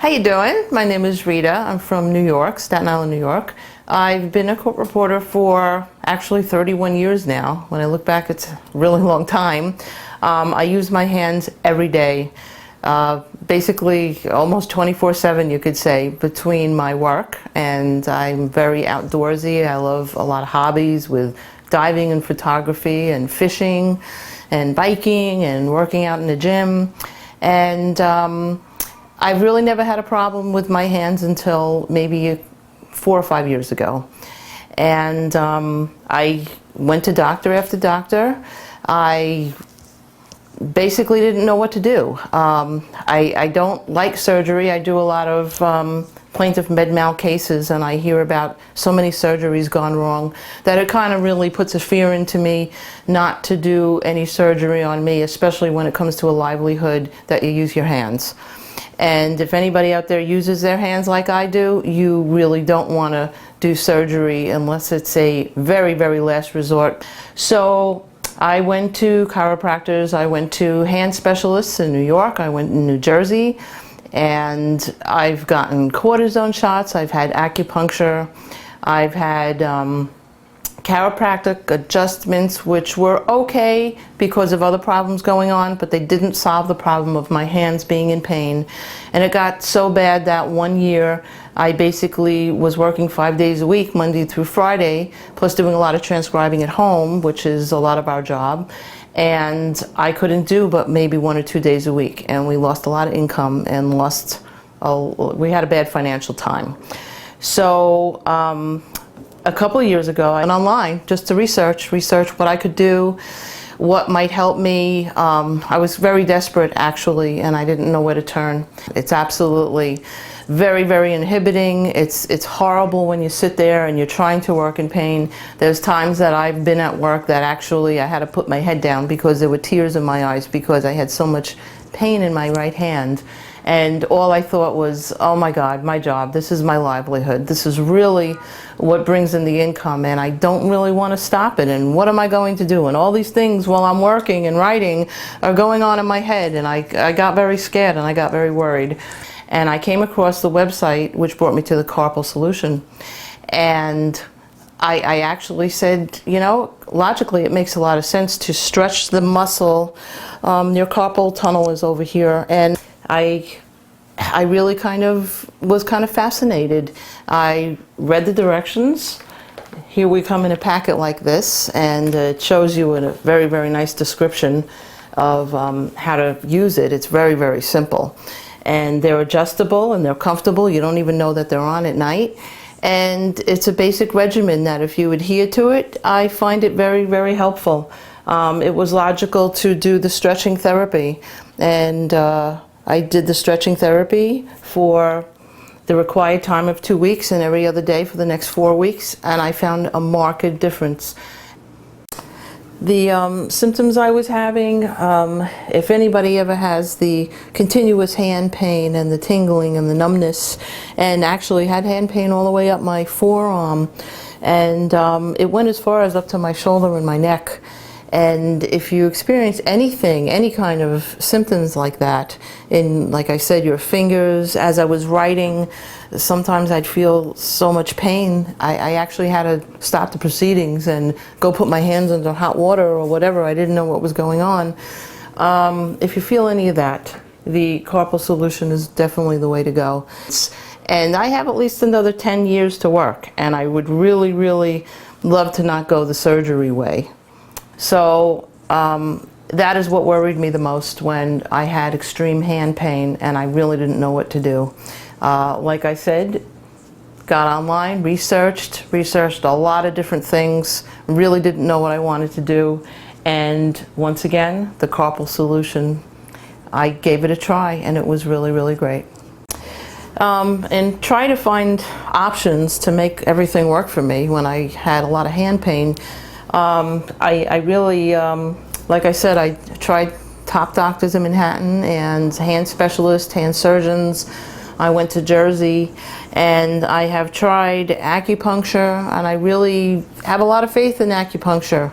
How you doing? My name is Rita. I'm from New York, Staten Island, New York. I've been a court reporter for actually 31 years now. When I look back, it's a really long time. I use my hands every day, basically almost 24/7, you could say, between my work, and I'm very outdoorsy. I love a lot of hobbies with diving and photography and fishing and biking and working out in the gym. And I've really never had a problem with my hands until maybe 4 or 5 years ago. And I went to doctor after doctor. I basically didn't know what to do. I don't like surgery. I do a lot of plaintiff med mal cases, and I hear about so many surgeries gone wrong that it kind of really puts a fear into me not to do any surgery on me, especially when it comes to a livelihood that you use your hands. And if anybody out there uses their hands like I do, you really don't want to do surgery unless it's a very, very last resort. So I went to chiropractors, I went to hand specialists in New York, I went in New Jersey, and I've gotten cortisone shots, I've had acupuncture, I've had chiropractic adjustments, which were okay because of other problems going on, but they didn't solve the problem of my hands being in pain. And it got so bad that 1 year I basically was working 5 days a week, Monday through Friday, plus doing a lot of transcribing at home, which is a lot of our job. And I couldn't do but maybe 1 or 2 days a week. And we lost a lot of income and we had a bad financial time. So a couple of years ago, I went online just to research what I could do, what might help me. I was very desperate, actually, and I didn't know where to turn. It's absolutely very, very inhibiting. It's horrible when you sit there and you're trying to work in pain. There's times that I've been at work that actually I had to put my head down because there were tears in my eyes because I had so much pain in my right hand. And all I thought was, oh my God, my job, this is my livelihood. This is really what brings in the income, and I don't really want to stop it. And what am I going to do? And all these things while I'm working and writing are going on in my head. And I got very scared and I got very worried. And I came across the website, which brought me to the Carpal Solution. And I actually said, you know, logically it makes a lot of sense to stretch the muscle. Your carpal tunnel is over here. And I really was kind of fascinated. I read the directions. Here we come in a packet like this, and it shows you a very, very nice description of how to use it. It's very, very simple. And they're adjustable and they're comfortable. You don't even know that they're on at night. And it's a basic regimen that if you adhere to it, I find it very, very helpful. It was logical to do the stretching therapy. And I did the stretching therapy for the required time of 2 weeks and every other day for the next 4 weeks, and I found a marked difference. The symptoms I was having, if anybody ever has the continuous hand pain and the tingling and the numbness, and actually had hand pain all the way up my forearm, and it went as far as up to my shoulder and my neck. And if you experience anything, any kind of symptoms like that, in, like I said, your fingers, as I was writing, sometimes I'd feel so much pain. I actually had to stop the proceedings and go put my hands under hot water or whatever. I didn't know what was going on. If you feel any of that, the Carpal Solution is definitely the way to go. And I have at least another 10 years to work, and I would really, really love to not go the surgery way. So that is what worried me the most when I had extreme hand pain and I really didn't know what to do. Like I said, got online, researched a lot of different things, really didn't know what I wanted to do. And once again, the Carpal Solution, I gave it a try and it was really, really great. And try to find options to make everything work for me when I had a lot of hand pain. I really, like I said, I tried top doctors in Manhattan and hand specialists, hand surgeons. I went to Jersey, and I have tried acupuncture, and I really have a lot of faith in acupuncture.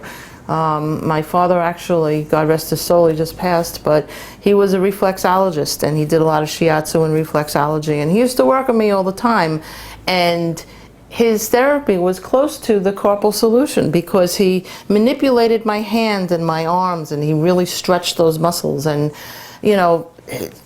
My father actually, God rest his soul, he just passed, but he was a reflexologist and he did a lot of shiatsu and reflexology, and he used to work on me all the time. And his therapy was close to the Carpal Solution because he manipulated my hand and my arms and he really stretched those muscles. And you know,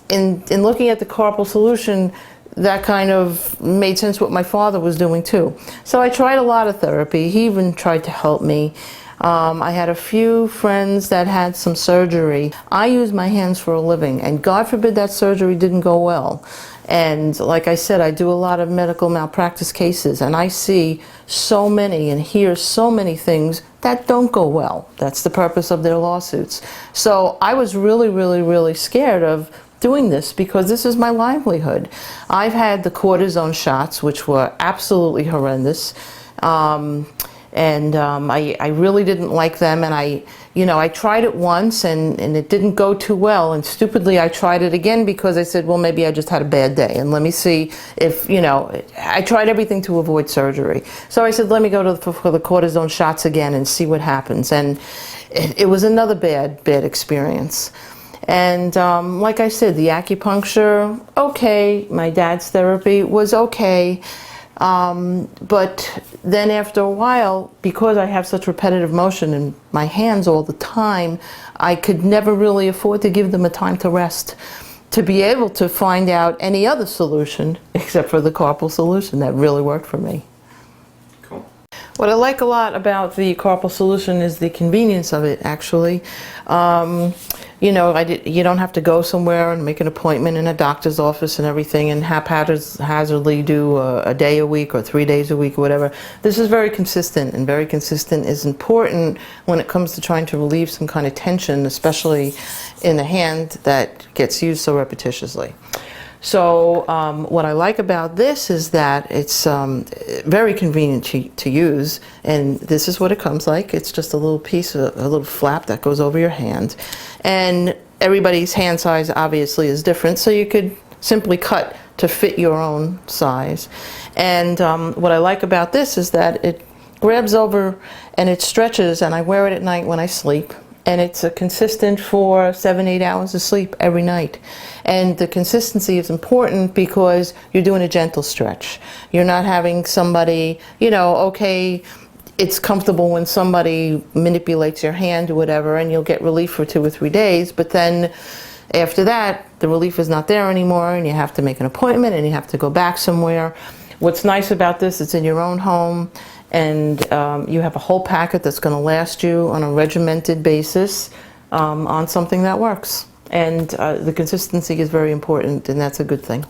in looking at the Carpal Solution, that kind of made sense what my father was doing too. So I tried a lot of therapy. He even tried to help me. I had a few friends that had some surgery. I use my hands for a living, and God forbid that surgery didn't go well. And like I said, I do a lot of medical malpractice cases, and I see so many and hear so many things that don't go well. That's the purpose of their lawsuits. So I was really, really, really scared of doing this because this is my livelihood. I've had the cortisone shots, which were absolutely horrendous. I really didn't like them, and I tried it once and it didn't go too well, and stupidly I tried it again because I said, well, maybe I just had a bad day and let me see if, I tried everything to avoid surgery. So I said, let me go for the cortisone shots again and see what happens. And it was another bad experience. And like I said, the acupuncture, okay, my dad's therapy was okay. But then after a while, because I have such repetitive motion in my hands all the time, I could never really afford to give them a time to rest, to be able to find out any other solution except for the Carpal Solution that really worked for me. Cool. What I like a lot about the Carpal Solution is the convenience of it, actually. You don't have to go somewhere and make an appointment in a doctor's office and everything and haphazardly do a day a week or 3 days a week or whatever. This is very consistent, and very consistent is important when it comes to trying to relieve some kind of tension, especially in the hand that gets used so repetitiously. So what I like about this is that it's very convenient to use, and this is what it comes like. It's just a little piece, a little flap that goes over your hand. And everybody's hand size obviously is different, so you could simply cut to fit your own size. And what I like about this is that it grabs over and it stretches, and I wear it at night when I sleep. And it's consistent for 7-8 hours of sleep every night. And the consistency is important because you're doing a gentle stretch. You're not having somebody, okay, it's comfortable when somebody manipulates your hand or whatever, and you'll get relief for 2 or 3 days, but then after that, the relief is not there anymore, and you have to make an appointment, and you have to go back somewhere. What's nice about this, it's in your own home, and you have a whole packet that's going to last you on a regimented basis on something that works. And the consistency is very important, and that's a good thing.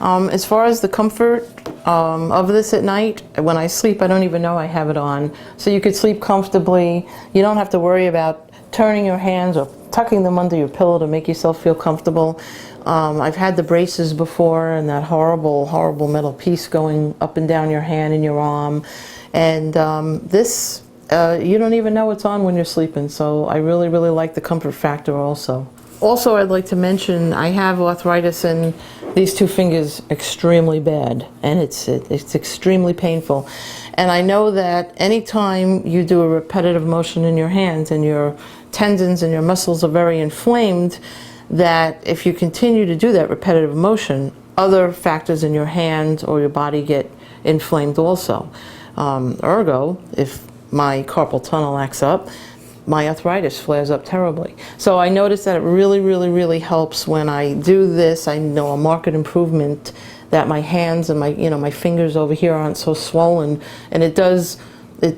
As far as the comfort of this at night, when I sleep, I don't even know I have it on. So you could sleep comfortably. You don't have to worry about turning your hands or tucking them under your pillow to make yourself feel comfortable. I've had the braces before, and that horrible, horrible metal piece going up and down your hand and your arm. And this, you don't even know it's on when you're sleeping. So I really, really like the comfort factor also. Also, I'd like to mention I have arthritis in these 2 fingers extremely bad, and it's extremely painful. And I know that anytime you do a repetitive motion in your hands and your tendons and your muscles are very inflamed, that if you continue to do that repetitive motion, other factors in your hand or your body get inflamed also. Ergo, if my carpal tunnel acts up, my arthritis flares up terribly. So I noticed that it really, really, really helps when I do this. I know a marked improvement that my hands and my fingers over here aren't so swollen, and it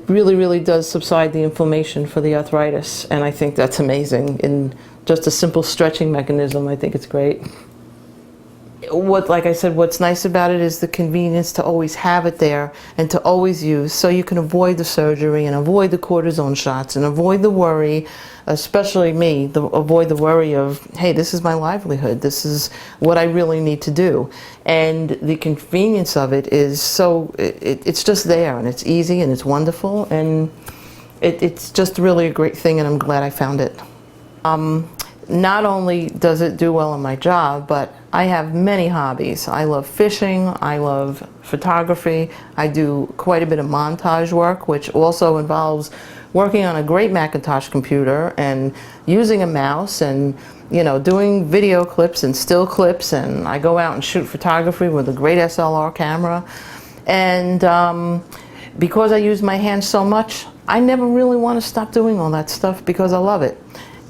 really, really does subside the inflammation for the arthritis, and I think that's amazing. In just a simple stretching mechanism, I think it's great. Like I said, what's nice about it is the convenience to always have it there and to always use, so you can avoid the surgery and avoid the cortisone shots and avoid the worry, especially me, avoid the worry of, hey, this is my livelihood, this is what I really need to do. And the convenience of it is so, it's just there, and it's easy and it's wonderful, and it's just really a great thing, and I'm glad I found it. Not only does it do well in my job, but I have many hobbies. I love fishing, I love photography, I do quite a bit of montage work, which also involves working on a great Macintosh computer and using a mouse and, you know, doing video clips and still clips, and I go out and shoot photography with a great SLR camera. And because I use my hands so much, I never really want to stop doing all that stuff because I love it.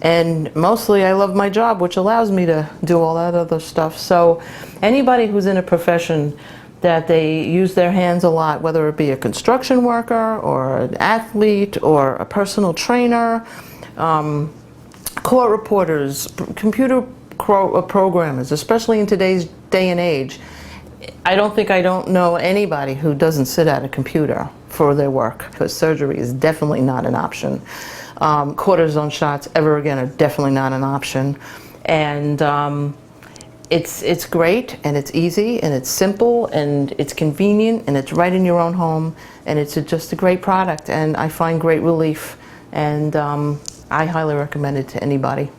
And mostly I love my job, which allows me to do all that other stuff. So anybody who's in a profession that they use their hands a lot, whether it be a construction worker or an athlete or a personal trainer, court reporters, computer programmers, especially in today's day and age, I don't know anybody who doesn't sit at a computer for their work, because surgery is definitely not an option. Cortisone shots ever again are definitely not an option. And it's great, and it's easy, and it's simple, and it's convenient, and it's right in your own home, and it's just a great product, and I find great relief, and I highly recommend it to anybody.